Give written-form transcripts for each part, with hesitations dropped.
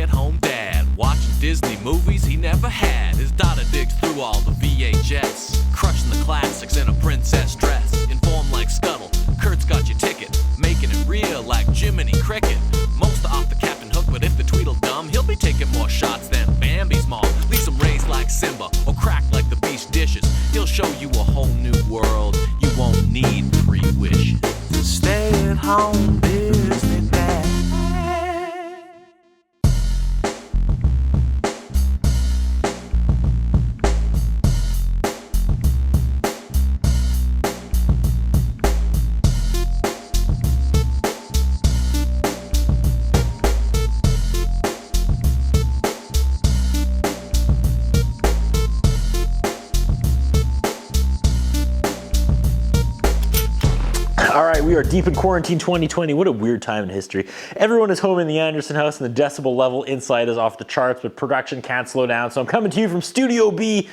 stay-at-home dad, watching Disney movies he never had. His daughter digs through all the VHS, crushing the classics in a princess dress. Informed like Scuttle, Kurt's got your ticket, making it real like Jiminy Cricket. Most are off the Captain Hook, but if the Tweedledum, he'll be taking more shots than Bambi's mom. Leave him raised like Simba, or cracked like the beast dishes. He'll show you a whole new world, you won't need 3 wishes. Stay-at-home Disney dad. Alright, we are deep in quarantine 2020. What a weird time in history. Everyone is home in the Anderson house and the decibel level inside is off the charts, but production can't slow down. So I'm coming to you from Studio B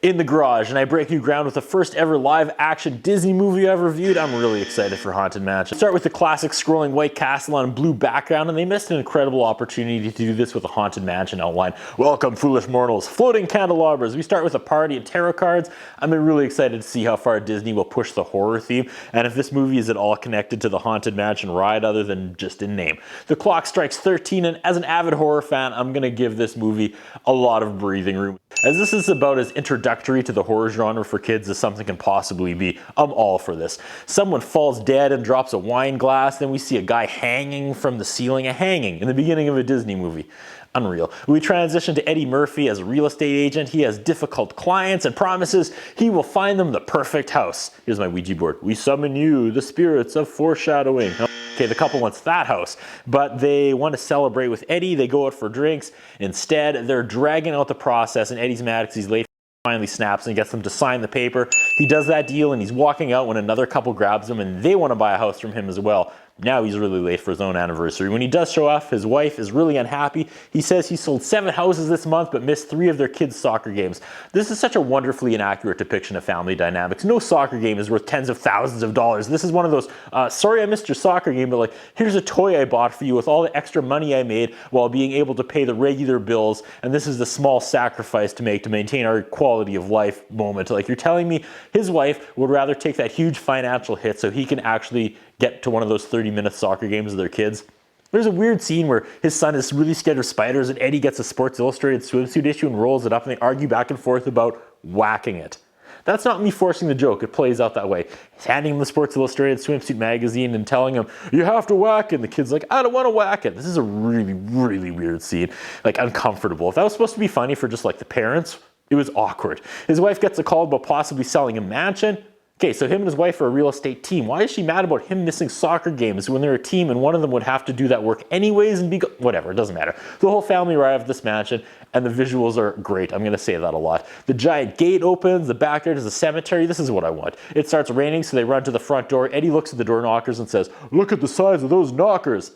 in the garage, and I break new ground with the first ever live action Disney movie I've reviewed. I'm really excited for Haunted Mansion. Start with the classic scrolling white castle on a blue background, and they missed an incredible opportunity to do this with a Haunted Mansion outline. Welcome, foolish mortals. Floating candelabras. We start with a party and tarot cards. I'm really excited to see how far Disney will push the horror theme, and if this movie is at all connected to the Haunted Mansion ride other than just in name. The clock strikes 13, and as an avid horror fan, I'm gonna give this movie a lot of breathing room. As this is about as introductory to the horror genre for kids as something can possibly be, I'm all for this. Someone falls dead and drops a wine glass, then we see a guy hanging from the ceiling, a hanging in the beginning of a Disney movie. Unreal. We transition to Eddie Murphy as a real estate agent. He has difficult clients and promises he will find them the perfect house. Here's my Ouija board. We summon you, the spirits of foreshadowing. Okay, the couple wants that house, but they want to celebrate with Eddie. They go out for drinks. Instead, they're dragging out the process, and Eddie's mad because he's late. Finally snaps and gets them to sign the paper. He does that deal and he's walking out when another couple grabs him and they want to buy a house from him as well. Now he's really late for his own anniversary. When he does show off, his wife is really unhappy. He says he sold 7 houses this month but missed 3 of their kids' soccer games. This is such a wonderfully inaccurate depiction of family dynamics. No soccer game is worth tens of thousands of dollars. This is one of those, sorry I missed your soccer game, but like, here's a toy I bought for you with all the extra money I made while being able to pay the regular bills, and this is the small sacrifice to make to maintain our quality of life moment. Like, you're telling me his wife would rather take that huge financial hit so he can actually get to one of those 30-minute soccer games with their kids. There's a weird scene where his son is really scared of spiders and Eddie gets a Sports Illustrated swimsuit issue and rolls it up and they argue back and forth about whacking it. That's not me forcing the joke, it plays out that way. He's handing him the Sports Illustrated swimsuit magazine and telling him, you have to whack it, and the kid's like, I don't want to whack it. This is a really, really weird scene, like uncomfortable. If that was supposed to be funny for just like the parents, it was awkward. His wife gets a call about possibly selling a mansion. Okay, so him and his wife are a real estate team. Why is she mad about him missing soccer games when they're a team and one of them would have to do that work anyways and be whatever, it doesn't matter. The whole family arrive at this mansion and the visuals are great. I'm gonna say that a lot. The giant gate opens, the backyard is a cemetery. This is what I want. It starts raining, so they run to the front door. Eddie looks at the door knockers and says, look at the size of those knockers.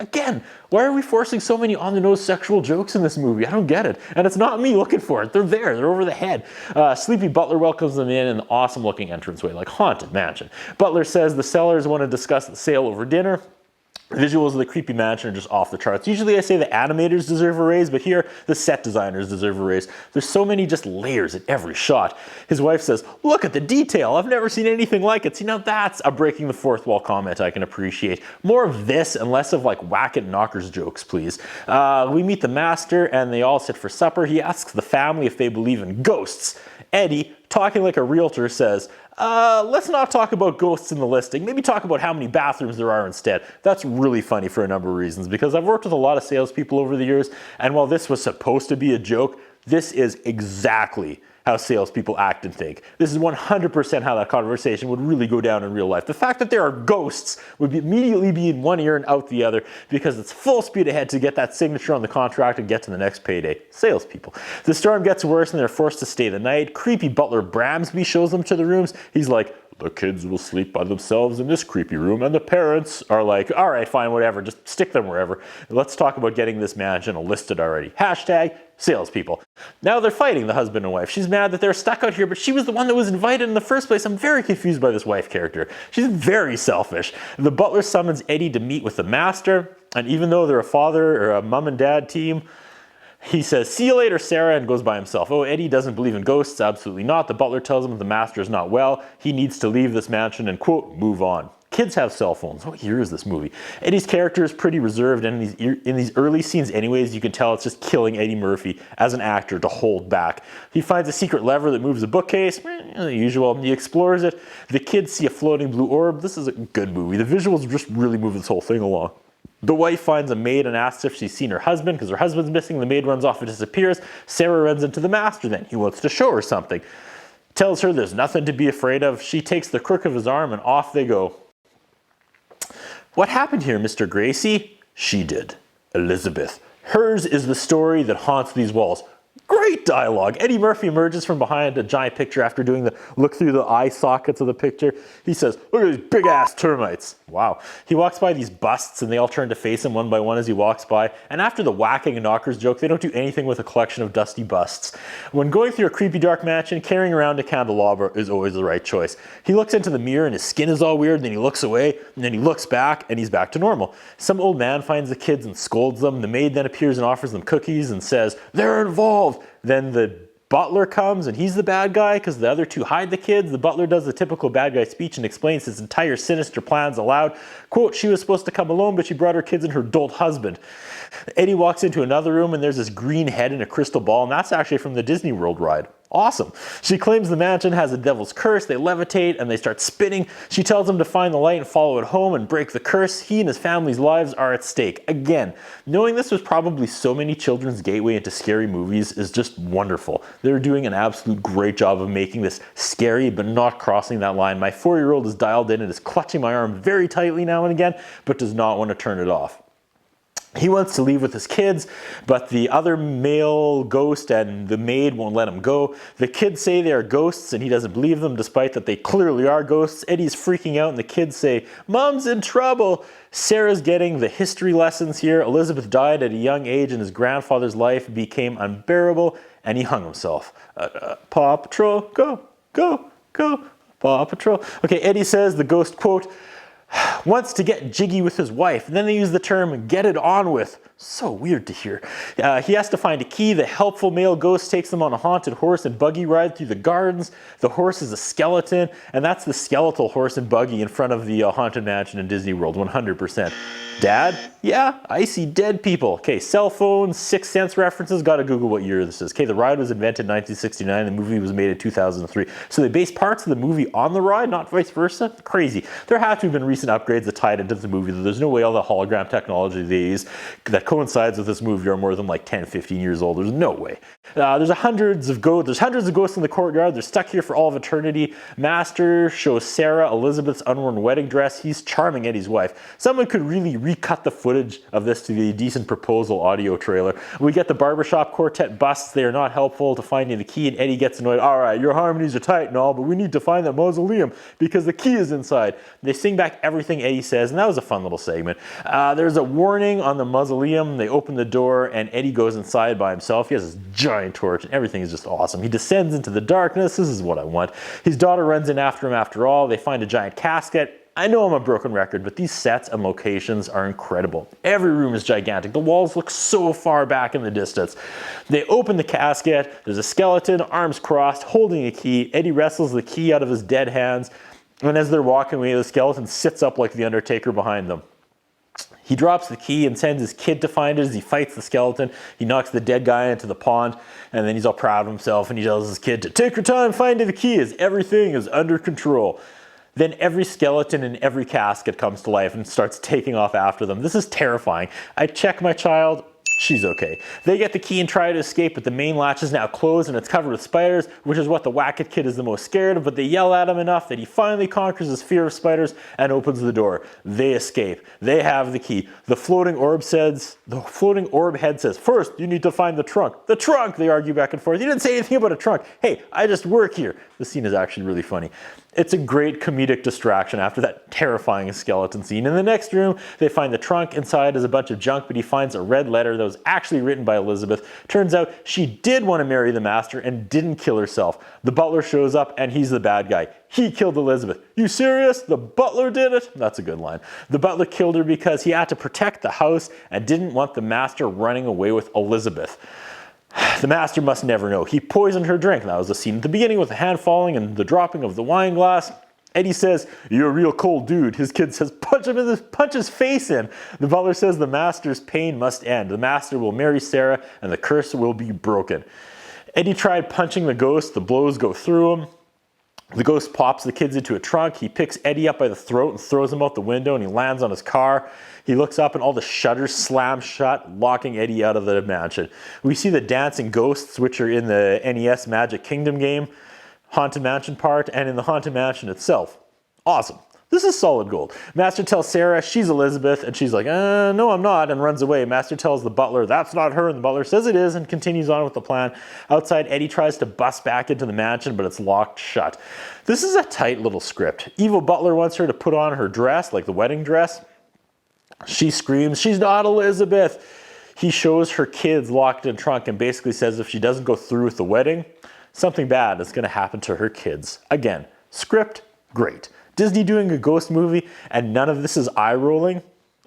Again, why are we forcing so many on-the-nose sexual jokes in this movie? I don't get it. And it's not me looking for it. They're there. They're over the head. Sleepy Butler welcomes them in an awesome-looking entranceway, like Haunted Mansion. Butler says the sellers want to discuss the sale over dinner. Visuals of the creepy mansion are just off the charts. Usually I say the animators deserve a raise, but here the set designers deserve a raise. There's so many just layers in every shot. His wife says, look at the detail. I've never seen anything like it. See, now that's a breaking the fourth wall comment I can appreciate. More of this and less of like whack it knockers jokes, please. We meet the master and they all sit for supper. He asks the family if they believe in ghosts. Eddie, talking like a realtor, says, let's not talk about ghosts in the listing. Maybe talk about how many bathrooms there are instead. That's really funny for a number of reasons because I've worked with a lot of salespeople over the years, and while this was supposed to be a joke, this is exactly how salespeople act and think. This is 100% how that conversation would really go down in real life. The fact that there are ghosts would immediately be in one ear and out the other because it's full speed ahead to get that signature on the contract and get to the next payday. Salespeople. The storm gets worse and they're forced to stay the night. Creepy butler Bramsby shows them to the rooms. He's like, the kids will sleep by themselves in this creepy room, and the parents are like, all right, fine, whatever, just stick them wherever. Let's talk about getting this mansion listed already. Hashtag salespeople. Now they're fighting, the husband and wife. She's mad that they're stuck out here, but she was the one that was invited in the first place. I'm very confused by this wife character. She's very selfish. The butler summons Eddie to meet with the master. And even though they're a father or a mom and dad team, he says, "See you later, Sarah," and goes by himself. Oh, Eddie doesn't believe in ghosts. Absolutely not. The butler tells him the master is not well. He needs to leave this mansion and, quote, move on. Kids have cell phones. What year is this movie? Eddie's character is pretty reserved, and in these early scenes anyways, you can tell it's just killing Eddie Murphy as an actor to hold back. He finds a secret lever that moves a bookcase, the usual. He explores it. The kids see a floating blue orb. This is a good movie. The visuals just really move this whole thing along. The wife finds a maid and asks if she's seen her husband because her husband's missing. The maid runs off and disappears. Sarah runs into the master then. He wants to show her something. Tells her there's nothing to be afraid of. She takes the crook of his arm and off they go. What happened here, Mr. Gracie? She did. Elizabeth. Hers is the story that haunts these walls. Great dialogue. Eddie Murphy emerges from behind a giant picture after doing the look through the eye sockets of the picture. He says, "Look at these big ass termites." Wow. He walks by these busts and they all turn to face him one by one as he walks by. And after the whacking and knockers joke, they don't do anything with a collection of dusty busts. When going through a creepy dark mansion, carrying around a candelabra is always the right choice. He looks into the mirror and his skin is all weird, and then he looks away, and then he looks back and he's back to normal. Some old man finds the kids and scolds them. The maid then appears and offers them cookies and says, "They're involved." Then the butler comes and he's the bad guy because the other two hide the kids. The butler does the typical bad guy speech and explains his entire sinister plans aloud. Quote, "She was supposed to come alone, but she brought her kids and her adult husband." Eddie walks into another room and there's this green head and a crystal ball, and that's actually from the Disney World ride. Awesome. She claims the mansion has a devil's curse. They levitate and they start spinning. She tells him to find the light and follow it home and break the curse. He and his family's lives are at stake. Again, knowing this was probably so many children's gateway into scary movies is just wonderful. They're doing an absolute great job of making this scary but not crossing that line. My 4-year-old is dialed in and is clutching my arm very tightly now and again, but does not want to turn it off. He wants to leave with his kids, but the other male ghost and the maid won't let him go. The kids say they are ghosts and he doesn't believe them despite that they clearly are ghosts. Eddie's freaking out and the kids say, "Mom's in trouble." Sarah's getting the history lessons here. Elizabeth died at a young age and his grandfather's life became unbearable and he hung himself. Paw Patrol, go, go, go, Paw Patrol. Okay, Eddie says the ghost, quote, wants to get jiggy with his wife. And then they use the term "get it on with." So weird to hear. He has to find a key. The helpful male ghost takes them on a haunted horse and buggy ride through the gardens. The horse is a skeleton, and that's the skeletal horse and buggy in front of the haunted mansion in Disney World, 100%. Dad? Yeah, I see dead people. Okay, cell phones, Sixth Sense references, gotta Google what year this is. Okay, the ride was invented in 1969, the movie was made in 2003. So they based parts of the movie on the ride, not vice versa? Crazy. There have to have been recent upgrades that tied into the movie. There's no way all the hologram technology they use that coincides with this movie are more than like 10, 15 years old. There's no way. There's hundreds of ghosts in the courtyard. They're stuck here for all of eternity. Master shows Sarah Elizabeth's unworn wedding dress. He's charming Eddie's wife. Someone could really recut the footage of this to be a decent proposal audio trailer. We get the barbershop quartet busts. They are not helpful to finding the key, and Eddie gets annoyed. "All right, your harmonies are tight and all, but we need to find that mausoleum because the key is inside." They sing back everything Eddie says, and that was a fun little segment. There's a warning on the mausoleum. They open the door, and Eddie goes inside by himself. He has this giant torch, and everything is just awesome. He descends into the darkness. This is what I want. His daughter runs in after him after all. They find a giant casket. I know I'm a broken record, but these sets and locations are incredible. Every room is gigantic. The walls look so far back in the distance. They open the casket. There's a skeleton, arms crossed, holding a key. Eddie wrestles the key out of his dead hands. And as they're walking away, the skeleton sits up like the Undertaker behind them. He drops the key and sends his kid to find it as he fights the skeleton. He knocks the dead guy into the pond, and then he's all proud of himself, and he tells his kid to take your time finding the key as everything is under control. Then every skeleton in every casket comes to life and starts taking off after them. This is terrifying. I check my child. She's okay. They get the key and try to escape, but the main latch is now closed and it's covered with spiders, which is what the Wacket kid is the most scared of, but they yell at him enough that he finally conquers his fear of spiders and opens the door. They escape. They have the key. The floating orb head says, "First, you need to find the trunk." The trunk! They argue back and forth. "You didn't say anything about a trunk." "Hey, I just work here." The scene is actually really funny. It's a great comedic distraction after that terrifying skeleton scene. In the next room, they find the trunk. Inside is a bunch of junk, but he finds a red letter that was actually written by Elizabeth. Turns out she did want to marry the master and didn't kill herself. The butler shows up and he's the bad guy. He killed Elizabeth. You serious? The butler did it? That's a good line. The butler killed her because he had to protect the house and didn't want the master running away with Elizabeth. The master must never know. He poisoned her drink. That was the scene at the beginning with the hand falling and the dropping of the wine glass. Eddie says, "You're a real cold dude." His kid says, punch his face in. The butler says the master's pain must end. The master will marry Sarah and the curse will be broken. Eddie tried punching the ghost. The blows go through him. The ghost pops the kids into a trunk. He picks Eddie up by the throat and throws him out the window, and he lands on his car. He looks up and all the shutters slam shut, locking Eddie out of the mansion. We see the dancing ghosts, which are in the NES Magic Kingdom game, Haunted Mansion part, and in the Haunted Mansion itself. Awesome. This is solid gold. Master tells Sarah she's Elizabeth, and she's like, no, I'm not, and runs away. Master tells the butler that's not her, and the butler says it is and continues on with the plan. Outside, Eddie tries to bust back into the mansion, but it's locked shut. This is a tight little script. Evil butler wants her to put on her dress, like the wedding dress. She screams, she's not Elizabeth. He shows her kids locked in a trunk and basically says if she doesn't go through with the wedding, something bad is going to happen to her kids. Again, script, great. Disney doing a ghost movie and none of this is eye-rolling?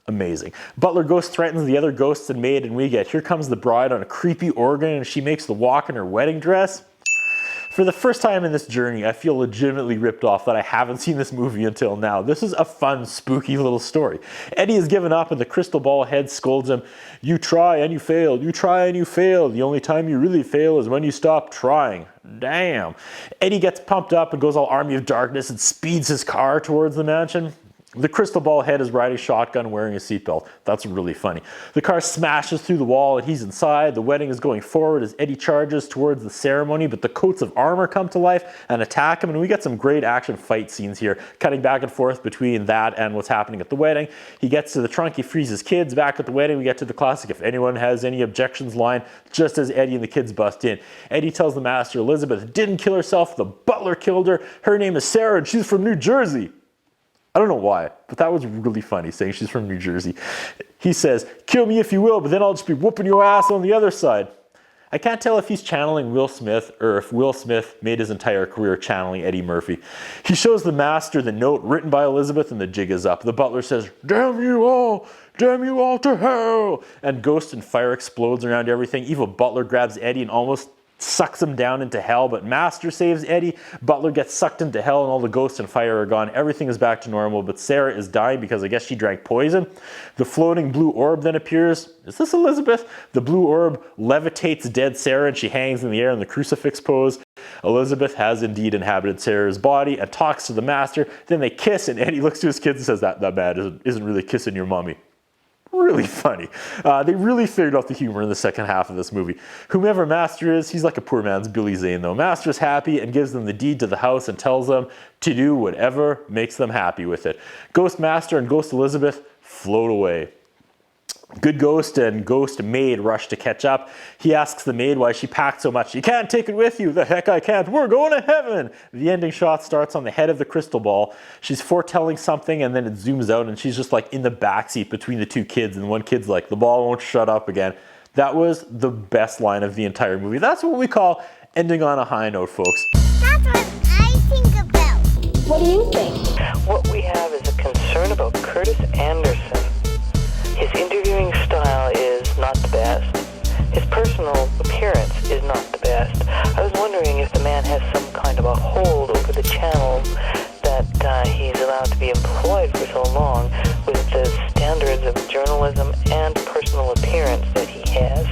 Amazing. Butler ghost threatens the other ghosts and maid, and we get, here comes the bride on a creepy organ and she makes the walk in her wedding dress. For the first time in this journey, I feel legitimately ripped off that I haven't seen this movie until now. This is a fun, spooky little story. Eddie has given up and the crystal ball head scolds him, "You try and you fail, you try and you fail. The only time you really fail is when you stop trying." Damn. Eddie gets pumped up and goes all Army of Darkness and speeds his car towards the mansion. The crystal ball head is riding shotgun wearing a seatbelt. That's really funny. The car smashes through the wall and he's inside. The wedding is going forward as Eddie charges towards the ceremony, but the coats of armor come to life and attack him, and we get some great action fight scenes here, cutting back and forth between that and what's happening at the wedding. He gets to the trunk, he frees his kids. Back at the wedding, we get to the classic "if anyone has any objections" line, just as Eddie and the kids bust in. Eddie tells the master Elizabeth didn't kill herself, the butler killed her. Her name is Sarah and she's from New Jersey. I don't know why, but that was really funny, saying she's from New Jersey. He says, "Kill me if you will, but then I'll just be whooping your ass on the other side." I can't tell if he's channeling Will Smith or if Will Smith made his entire career channeling Eddie Murphy. He shows the master the note written by Elizabeth and the jig is up. The butler says, damn you all to hell!" And ghost and fire explodes around everything. Evil butler grabs Eddie and almost sucks him down into hell, but master saves Eddie. Butler gets sucked into hell and all the ghosts and fire are gone. Everything is back to normal, but Sarah is dying because I guess she drank poison. The floating blue orb then appears. Is this Elizabeth? The blue orb levitates dead Sarah and she hangs in the air in the crucifix pose. Elizabeth has indeed inhabited Sarah's body and talks to the master. Then they kiss and Eddie looks to his kids and says, that man isn't really kissing your mommy. Really funny. They really figured out the humor in the second half of this movie. Whomever Master is, he's like a poor man's Billy Zane though. Master's happy and gives them the deed to the house and tells them to do whatever makes them happy with it. Ghost Master and Ghost Elizabeth float away. Good Ghost and Ghost Maid rush to catch up. He asks the maid why she packed so much. "You can't take it with you." "The heck I can't. We're going to heaven." The ending shot starts on the head of the crystal ball. She's foretelling something and then it zooms out and she's just like in the backseat between the two kids and one kid's like, "The ball won't shut up again." That was the best line of the entire movie. That's what we call ending on a high note, folks. That's what I think about. What do you think? What we have is a concern about Curtis Anderson. His interviewing style is not the best. His personal appearance is not the best. I was wondering if the man has some kind of a hold over the channel that he's allowed to be employed for so long with the standards of journalism and personal appearance that he has.